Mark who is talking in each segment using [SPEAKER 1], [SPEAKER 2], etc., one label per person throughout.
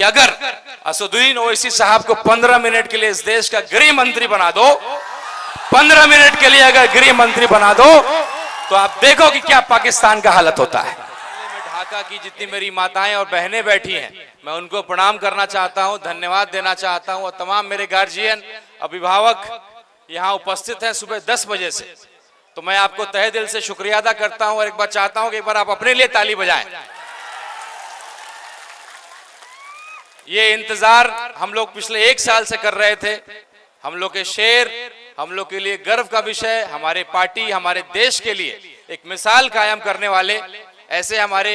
[SPEAKER 1] कि अगर असदुद्दीन ओवैसी साहब को 15 मिनट के लिए इस देश का गृह मंत्री बना दो, 15 मिनट के लिए अगर गृह मंत्री बना दो, तो आप देखो कि क्या पाकिस्तान का हालत होता है। ढाका की जितनी मेरी माताएं और बहनें बैठी हैं, मैं उनको प्रणाम करना चाहता हूं, धन्यवाद देना चाहता हूं। और तमाम मेरे गार्जियन, अभिभावक यहां उपस्थित हैं सुबह 10 बजे से, तो मैं आपको तहे दिल से शुक्रिया अदा करता हूं। और एक बार चाहता हूं कि एक बार आप अपने लिए ताली बजाएं। ये इंतजार हम लोग पिछले 1 साल से कर रहे थे। हम लोग के शेर, हम लोग के लिए गर्व का विषय, हमारे पार्टी, हमारे देश के लिए एक मिसाल कायम करने वाले ऐसे हमारे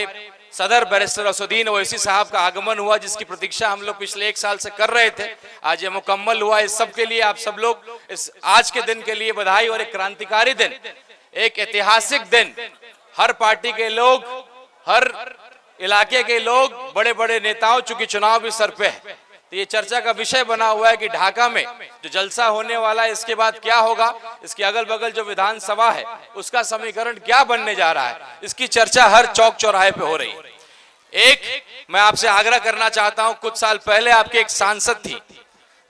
[SPEAKER 1] सदर बैरिस्टर असदुद्दीन ओवैसी साहब का आगमन हुआ, जिसकी प्रतीक्षा हम लोग पिछले 1 साल से कर रहे थे। आज ये मुकम्मल हुआ। इस सब के लिए आप सब लोग इस आज के दिन के लिए बधाई। और एक क्रांतिकारी दिन, एक ऐतिहासिक दिन, हर पार्टी के लोग, हर इलाके के लोग, बड़े बड़े नेताओं, चूंकि चुनाव भी सर पे है, तो ये चर्चा का विषय बना हुआ है कि ढाका में जो जलसा होने वाला है, इसके बाद क्या होगा, इसके अगल बगल जो विधानसभा है उसका समीकरण क्या बनने जा रहा है, इसकी चर्चा हर चौक चौराहे पे हो रही है। एक मैं आपसे आग्रह करना चाहता हूं, कुछ साल पहले आपके एक सांसद थी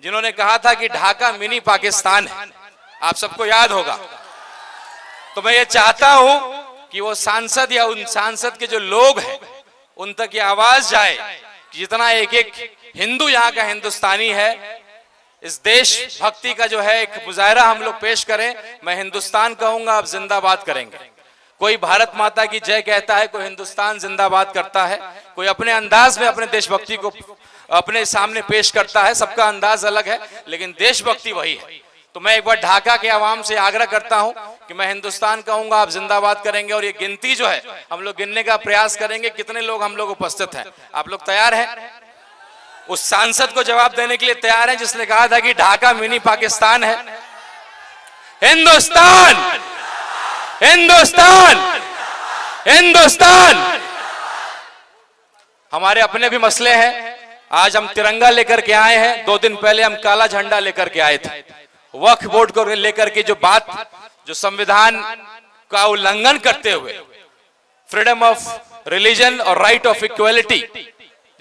[SPEAKER 1] जिन्होंने कहा था कि ढाका मिनी पाकिस्तान है, आप सबको याद होगा। तो मैं ये चाहता हूं कि वो सांसद या उन सांसद के जो लोग हैं उन तक ये आवाज जाए कि जितना एक एक हिंदू यहाँ का हिंदुस्तानी है, इस देश भक्ति का जो है एक मुजाहरा हम लोग पेश करें। मैं हिंदुस्तान कहूंगा, आप जिंदाबाद करेंगे। कोई भारत माता की जय कहता है, कोई हिंदुस्तान जिंदाबाद करता है, कोई अपने अंदाज में अपने देशभक्ति को अपने सामने पेश करता है। सबका अंदाज अलग है, लेकिन देशभक्ति वही है। तो मैं एक बार ढाका के आवाम से आग्रह करता हूं कि मैं हिंदुस्तान कहूंगा, आप जिंदाबाद करेंगे। और ये गिनती जो है हम लोग गिनने का प्रयास करेंगे, कितने लोग हम लोग उपस्थित हैं। आप लोग तैयार हैं? उस सांसद को जवाब देने के लिए तैयार हैं जिसने कहा था कि ढाका मिनी पाकिस्तान है? हिंदुस्तान, हिंदुस्तान, हिंदुस्तान। हमारे अपने भी मसले हैं। आज हम तिरंगा लेकर के आए हैं, 2 दिन पहले हम काला झंडा लेकर के आए थे। वक्फ बोर्ड को लेकर के जो बात, जो संविधान का उल्लंघन करते हुए फ्रीडम ऑफ रिलीजन और राइट ऑफ इक्वलिटी,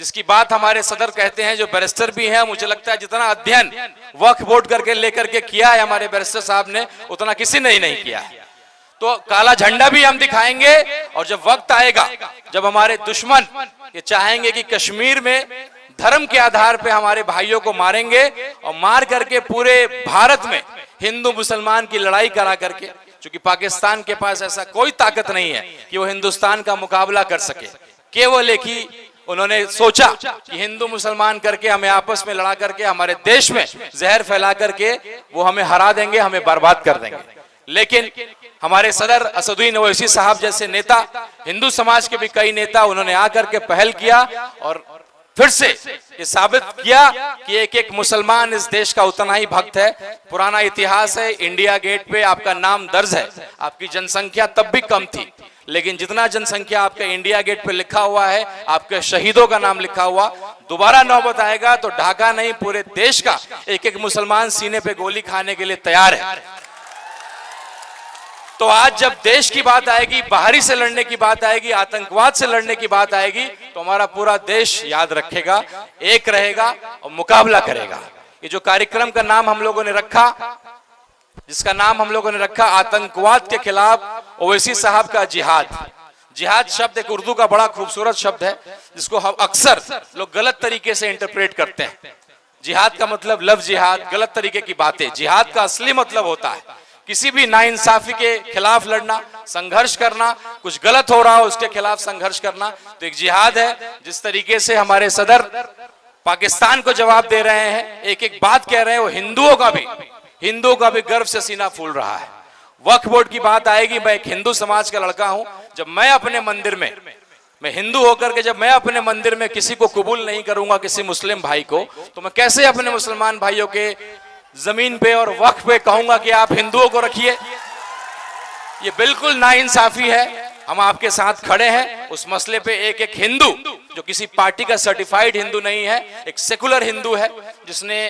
[SPEAKER 1] जिसकी बात हमारे सदर कहते हैं, जो बैरिस्टर भी हैं, मुझे लगता है जितना अध्ययन वक्फ बोर्ड करके लेकर के किया है हमारे बैरिस्टर साहब ने, उतना किसी ने ही नहीं किया है। तो काला झंडा भी हम दिखाएंगे। और जब वक्त आएगा, जब हमारे दुश्मन ये चाहेंगे कि कश्मीर में धर्म के आधार पे हमारे भाइयों को मारेंगे और मार करके पूरे भारत में हिंदू मुसलमान की लड़ाई करा करके, क्योंकि पाकिस्तान के पास ऐसा कोई ताकत नहीं है कि वो हिंदुस्तान का मुकाबला कर सके। केवल एक ही उन्होंने सोचा कि हिंदू मुसलमान करके हमें आपस में लड़ा करके हमारे देश में जहर फैला करके वो हमें हरा देंगे, हमें बर्बाद कर देंगे। लेकिन हमारे सदर असदुद्दीन ओवैसी साहब जैसे नेता, हिंदू समाज के भी कई नेता, उन्होंने आकर के पहल किया और फिर से ये साबित किया कि एक एक मुसलमान इस देश का उतना ही भक्त है। पुराना इतिहास है, इंडिया गेट पे आपका नाम दर्ज है। आपकी जनसंख्या तब भी कम थी, लेकिन जितना जनसंख्या आपके इंडिया गेट पे लिखा हुआ है, आपके शहीदों का नाम लिखा हुआ, दोबारा नौबत आएगा तो ढाका नहीं, पूरे देश का एक एक मुसलमान सीने पे गोली खाने के लिए तैयार है। तो आज जब देश की बात आएगी, बाहरी से लड़ने की बात आएगी, आतंकवाद से लड़ने की बात आएगी, तो हमारा पूरा देश याद रखेगा, एक रहेगा और मुकाबला करेगा। ये जो कार्यक्रम का नाम हम लोगों ने रखा, जिसका नाम हम लोगों ने रखा आतंकवाद के खिलाफ ओवैसी साहब का जिहाद। जिहाद शब्द एक उर्दू का बड़ा खूबसूरत शब्द है, जिसको हम अक्सर लोग गलत तरीके से इंटरप्रेट करते हैं। जिहाद का मतलब लव जिहाद, गलत तरीके की बातें। जिहाद का असली मतलब होता है किसी भी नाइंसाफी के खिलाफ लड़ना, संघर्ष करना, कुछ गलत हो रहा हो उसके खिलाफ संघर्ष करना। तो एक जिहाद है। जिस तरीके से हमारे सदर पाकिस्तान को जवाब दे रहे हैं, एक एक बात कह रहे हैं, वो हिंदुओं का भी गर्व से सीना फूल रहा है। वक्फ बोर्ड की बात आएगी, मैं एक हिंदू समाज का लड़का हूं। जब मैं अपने मंदिर में, मैं हिंदू होकर के जब मैं अपने मंदिर में किसी को कबूल नहीं करूंगा, किसी मुस्लिम भाई को, तो मैं कैसे अपने मुसलमान भाइयों के जमीन पे और वक्फ पे कहूंगा कि आप हिंदुओं को रखिए? ये बिल्कुल नाइंसाफी है। हम आपके साथ खड़े हैं उस मसले पे। एक एक हिंदू जो किसी पार्टी का सर्टिफाइड हिंदू नहीं है, एक सेकुलर हिंदू है, जिसने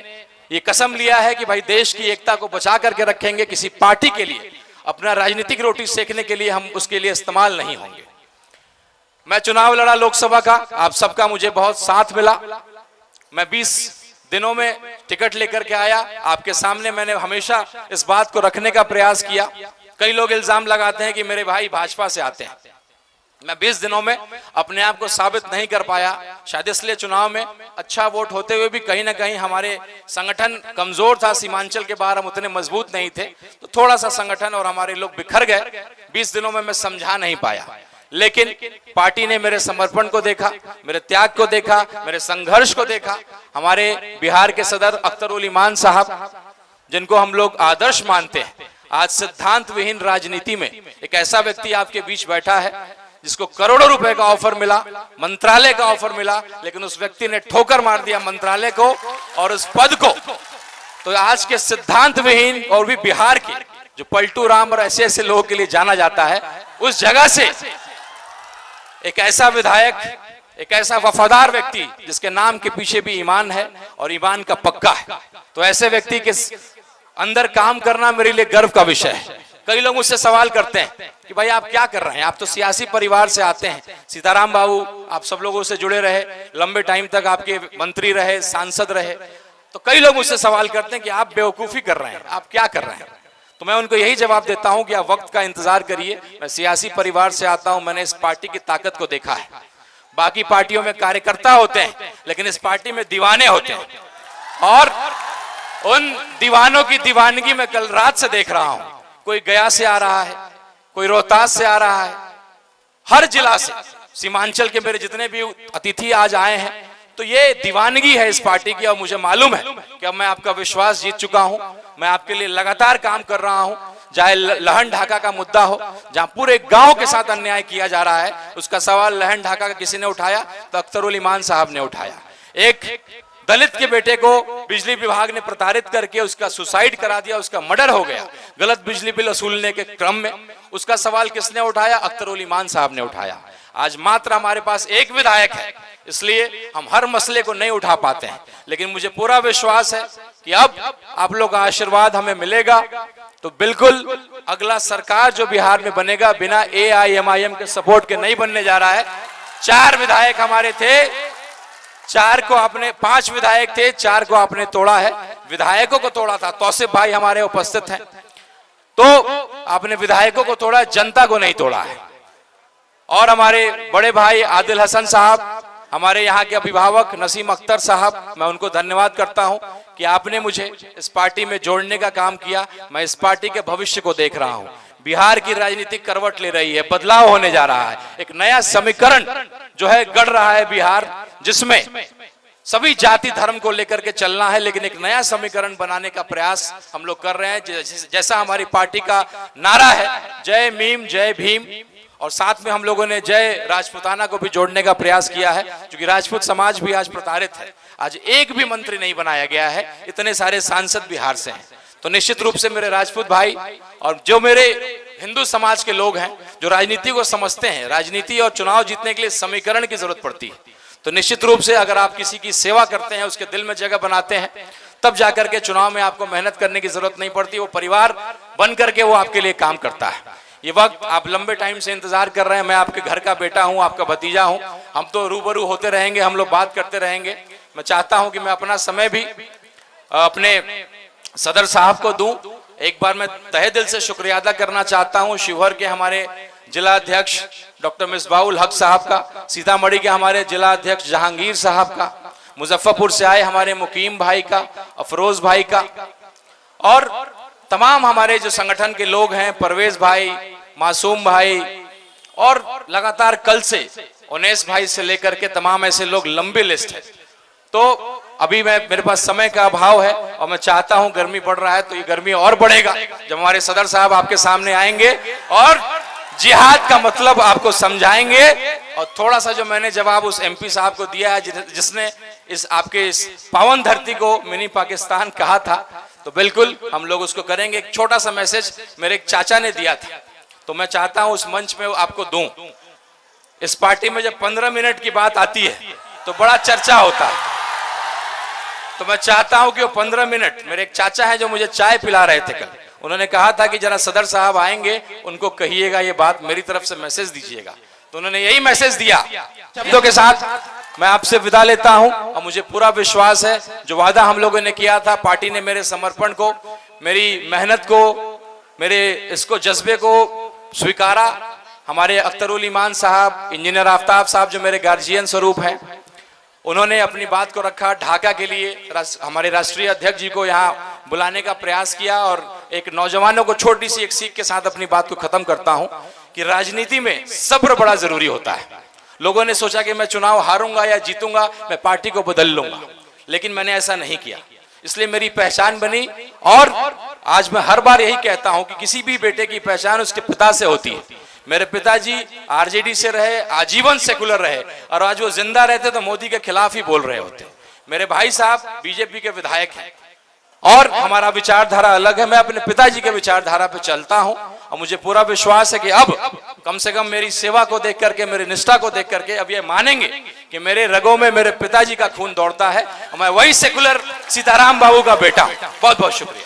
[SPEAKER 1] ये कसम लिया है कि भाई देश की एकता को बचा करके रखेंगे, किसी पार्टी के लिए, अपना राजनीतिक रोटी सेकने के लिए हम उसके लिए इस्तेमाल नहीं होंगे। मैं चुनाव लड़ा लोकसभा का, आप सबका मुझे बहुत साथ मिला। मैं 20 दिनों में टिकट लेकर के आया। आपके सामने मैंने हमेशा इस बात को रखने का प्रयास किया। कई लोग इल्जाम लगाते हैं कि मेरे भाई भाजपा से आते हैं। मैं 20 दिनों में अपने आप को साबित नहीं कर पाया, शायद इसलिए चुनाव में अच्छा वोट होते हुए भी कहीं ना कहीं हमारे संगठन कमजोर था। सीमांचल के बाहर हम उतने मजबूत नहीं थे, तो थोड़ा सा संगठन और हमारे लोग बिखर गए। 20 दिनों में मैं समझा नहीं पाया, लेकिन पार्टी ने मेरे समर्पण को देखा, मेरे त्याग को देखा, मेरे संघर्ष को देखा। हमारे बिहार के सदर अख्तर उल ईमान साहब, जिनको हम लोग आदर्श मानते हैं, आज सिद्धांत विहीन राजनीति में एक ऐसा व्यक्ति आपके बीच बैठा है जिसको करोड़ों रुपए का ऑफर मिला, मंत्रालय का ऑफर मिला, लेकिन उस व्यक्ति ने ठोकर मार दिया मंत्रालय को और उस पद को। तो आज के सिद्धांत विहीन और भी बिहार के जो पलटू राम और ऐसे ऐसे लोगों के लिए जाना जाता है, उस जगह से एक ऐसा विधायक, एक ऐसा वफादार व्यक्ति जिसके नाम के पीछे भी ईमान है और ईमान का पक्का है, तो ऐसे व्यक्ति के अंदर काम करना मेरे लिए गर्व का विषय है। कई लोग मुझसे सवाल करते हैं कि भाई आप क्या कर रहे हैं, आप तो सियासी परिवार से आते हैं, सीताराम बाबू आप सब लोगों से जुड़े रहे, लंबे टाइम तक आपके मंत्री रहे, सांसद रहे, तो कई लोग मुझसे सवाल करते हैं कि आप बेवकूफी कर रहे हैं, आप क्या कर रहे हैं। तो मैं उनको यही जवाब देता हूं कि आप वक्त का इंतजार करिए। मैं सियासी परिवार से आता हूं, मैंने इस पार्टी की ताकत को देखा है। बाकी पार्टियों में कार्यकर्ता होते हैं, लेकिन इस पार्टी में दीवाने होते हैं, और उन दीवानों की दीवानगी मैं कल रात से देख रहा हूं। कोई गया से आ रहा है, कोई रोहतास से आ रहा है, हर जिला से, सीमांचल के मेरे जितने भी अतिथि आज आए हैं, तो ये दीवानगी है इस पार्टी की। और मुझे मालूम है कि अब मैं आपका विश्वास जीत चुका हूं। मैं आपके लिए लगातार काम कर रहा हूं, चाहे लहन ढाका का मुद्दा हो, जहां पूरे गांव के साथ अन्याय किया जा रहा है, उसका सवाल लहन ढाका का किसी ने उठाया तो अख्तर उल ईमान साहब ने उठाया। एक दलित के बेटे को बिजली विभाग ने प्रताड़ित करके उसका सुसाइड करा दिया, उसका मर्डर हो गया गलत बिजली बिल वसूलने के क्रम में, उसका सवाल किसने उठाया? अख्तर उल ईमान साहब ने उठाया। आज मात्र हमारे पास एक विधायक है, इसलिए हम हर मसले को नहीं उठा पाते हैं, लेकिन मुझे पूरा विश्वास है कि अब आप लोग का आशीर्वाद हमें मिलेगा तो बिल्कुल अगला सरकार जो बिहार में बनेगा बिना AIMIM के सपोर्ट के नहीं बनने जा रहा है। 4 विधायक हमारे थे, 4 को आपने, 5 विधायक थे, 4 को आपने तोड़ा है, विधायकों को तोड़ा था। तौसीफ भाई हमारे उपस्थित हैं, तो आपने विधायकों को तोड़ा, जनता को नहीं तोड़ा है। और हमारे बड़े भाई आदिल हसन साहब, हमारे यहाँ के अभिभावक नसीम अख्तर साहब, मैं उनको धन्यवाद करता हूं कि आपने मुझे इस पार्टी में जोड़ने का काम किया। मैं इस पार्टी के भविष्य को देख रहा हूं। बिहार की राजनीति करवट ले रही है, बदलाव होने जा रहा है, एक नया समीकरण जो है गढ़ रहा है बिहार, जिसमें सभी जाति धर्म को लेकर के चलना है, लेकिन एक नया समीकरण बनाने का प्रयास हम लोग कर रहे हैं। जैसा हमारी पार्टी का नारा है, जय मीम जय भीम, और साथ में हम लोगों ने जय राजपूताना को भी जोड़ने का प्रयास किया है, क्योंकि राजपूत समाज भी आज प्रताड़ित है। आज एक भी मंत्री नहीं बनाया गया है, इतने सारे सांसद बिहार से हैं। तो निश्चित रूप से मेरे राजपूत भाई और जो मेरे हिंदू समाज के लोग हैं, जो राजनीति को समझते हैं, राजनीति और चुनाव जीतने के लिए समीकरण की जरूरत पड़ती है, तो निश्चित रूप से अगर आप किसी की सेवा करते हैं, उसके दिल में जगह बनाते हैं, तब जाकर के चुनाव में आपको मेहनत करने की जरूरत नहीं पड़ती। वो परिवार बन करके वो आपके लिए काम करता है। ये वक्त आप लंबे टाइम से इंतजार कर रहे हैं। मैं आपके घर का बेटा हूं, आपका भतीजा हूं, हम तो रूबरू होते रहेंगे, हम लोग बात करते रहेंगे। मैं चाहता हूं कि मैं अपना समय भी अपने सदर साहब को दूं। एक बार मैं तहे दिल से शुक्रिया अदा करना चाहता हूं शिवहर के हमारे जिला अध्यक्ष डॉक्टर मिसबाहुल हक साहब का, सीतामढ़ी के हमारे जिला अध्यक्ष जहांगीर साहब का, मुजफ्फरपुर से आए हमारे मुकीम भाई का, अफरोज भाई का, और तमाम हमारे जो संगठन के लोग हैं, परवेज भाई, मासूम भाई, और लगातार कल से उनेस भाई से लेकर के तमाम ऐसे लोग, लंबी लिस्ट है। तो अभी मेरे पास समय का अभाव है और मैं चाहता हूं, गर्मी बढ़ रहा है तो ये गर्मी और बढ़ेगा जब हमारे सदर साहब आपके सामने आएंगे और जिहाद का मतलब आपको समझाएंगे। और थोड़ा सा जो मैंने जवाब उस MP साहब को दिया है जिसने इस आपके इस पावन धरती को मिनी पाकिस्तान कहा था, तो बिल्कुल हम लोग उसको करेंगे। एक छोटा सा मैसेज मेरे एक चाचा ने दिया था, तो मैं चाहता हूं उस मंच में आपको दूं। इस पार्टी में जब 15 मिनट की बात आती है तो बड़ा चर्चा होता है, तो मैं चाहता हूं कि वो 15 मिनट, मेरे एक चाचा है जो मुझे चाय पिला रहे थे कल, उन्होंने कहा था कि जरा सदर साहब आएंगे, उनको कहिएगा ये बात, मेरी तरफ से मैसेज दीजिएगा। तो उन्होंने यही मैसेज दिया। शब्दों के साथ मैं आपसे विदा लेता हूं और मुझे पूरा विश्वास है जो वादा हम लोगों ने किया था, पार्टी ने मेरे समर्पण को, मेरी मेहनत को, मेरे इसको जज्बे को स्वीकारा। हमारे अख्तरुल ईमान साहब, इंजीनियर आफ्ताब साहब जो मेरे गार्जियन स्वरूप हैं, उन्होंने अपनी बात को रखा। ढाका के लिए हमारे राष्ट्रीय अध्यक्ष जी को यहाँ बुलाने का प्रयास किया और एक नौजवानों को छोटी सी एक सीख के साथ अपनी बात को खत्म करता हूं कि राजनीति में सब्र बड़ा जरूरी होता है। लोगों ने सोचा कि मैं चुनाव हारूंगा या जीतूंगा, मैं पार्टी को बदल लूंगा, लेकिन मैंने ऐसा नहीं किया। इसलिए मेरी पहचान बनी और आज मैं हर बार यही कहता हूं कि किसी भी बेटे की पहचान उसके पिता से होती है। मेरे पिताजी आरजेडी से रहे, आजीवन सेकुलर रहे, और आज वो जिंदा रहते तो मोदी के खिलाफ ही बोल रहे होते। मेरे भाई साहब बीजेपी के विधायक हैं और हमारा विचारधारा अलग है। मैं अपने पिताजी के विचारधारा पे चलता हूं और मुझे पूरा विश्वास है कि अब कम से कम मेरी सेवा को देख करके, मेरी निष्ठा को देख करके अब ये मानेंगे कि मेरे रगों में मेरे पिताजी का खून दौड़ता है और मैं वही सेकुलर सीताराम बाबू का बेटा हूं। बहुत बहुत शुक्रिया।